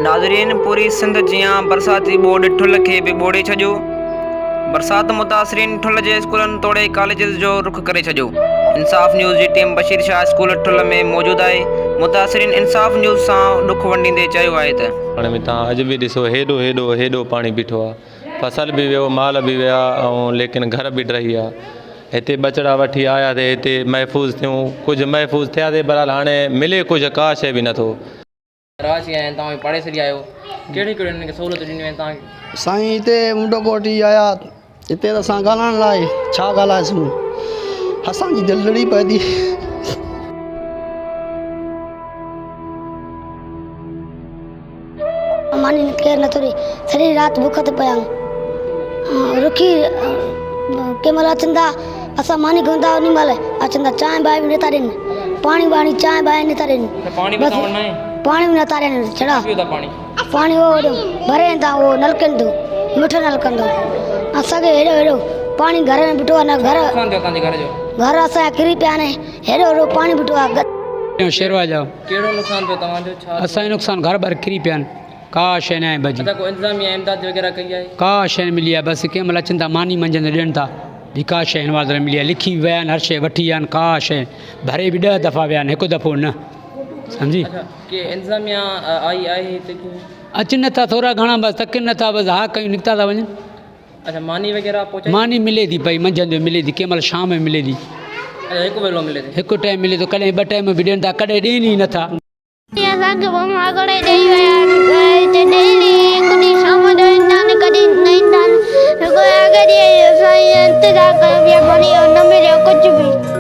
नाज़रीन, पूरी सिंध जियां बरसाती बोर्ड ठुल खे भी ॿोड़े छॾियो। बरसात मुतासिरीन ठुल जे स्कूलनि तोड़े कॉलेजिस जो रुख करे छॾियो। इंसाफ़ न्यूज़ जी टीम बशीर शाह स्कूल ठुल में मौजूदु आहे। मुतासिरीन इंसाफ़ न्यूज़ सां ॾुख वंडींदे चयो आहे त हाणे में तव्हां अॼु बि ॾिसो हेॾो पाणी बीठो आहे, फसल बि वियो, माल बि विया, ऐं लेकिन घर बि रही आहे। हिते ॿचिड़ा वठी आयासीं, हिते महफ़ूज़ थियूं, कुझु महफ़ूज़ थियासीं, बहरहाल हाणे मिले कुझु का शइ बि नथो। राशि आहिनि, तव्हां पढ़े सॼी आहियो, कहिड़ियूं हिनखे सहूलियत ॾिनियूं आहिनि तव्हांखे? साईं हिते मुंडो कोटी आया, हिते त असां ॻाल्हाइण लाइ छा ॻाल्हाइसूं, असांजी दिलि लड़ी पए थी। मानी केर नथो रहे, सॼी राति बुख ते पिया रुखी कंहिं महिल अचनि था, असां मानी घुमंदा था, उन महिल अचनि था, चांहि बांहि बि नथा ॾियनि, पाणी वाणी चांहि बांहि नथा ॾियनि, पाणी बि नथा ॾियनि, छड़ा पाणी उहो भरे था, उहो नलकनि थो, मिठो नलकनि थो। असांखे हेॾो पाणी घर में बीठो आहे, न घर असांजा किरी पिया आहिनि, हेॾो पाणी बीठो आहे। शेरवा जाओ, कहिड़ो नुक़सानु थियो तव्हांजो? असांजो नुक़सानु घर ॿार किरी पिया आहिनि, का शइ न आहे भॼी, को इंतज़ामिया इमदाद वग़ैरह कई आहे? का शइ न मिली आहे, बसि कंहिं महिल अचनि था मानी मंझंदि ॾियनि था, ॿी का शइ हिन महिल मिली आहे। लिखी विया आहिनि, हर शइ वठी विया आहिनि, का शइ भरे बि 10 दफ़ा विया आहिनि, हिकु दफ़ो न, सम्झी? की इंतज़ामिया आई आहे हिते? अचनि नथा, थोरा घणा बसि तकनि नथा, बसि हा कयूं निकिता था वञनि। अच्छा, मानी वग़ैरह पहुचाई? मानी मिले थी पई, मंझंदि जो मिले थी, कंहिं महिल शाम में मिले थी, हिकु वेलो मिले थी, हिकु टाइम मिले थो, कॾहिं 2 टाइम बि ॾियनि था, कॾहिं ॾियनि ई नथा। असांखे मागड़े ॾेई विया आहिनि, डेली हिकु ॾींहुं शाम जो ईंदा आहिनि, कॾहिं न ईंदा आहिनि, इंतज़ारु कयो पिया, पाणी न मिलियो कुझु बि।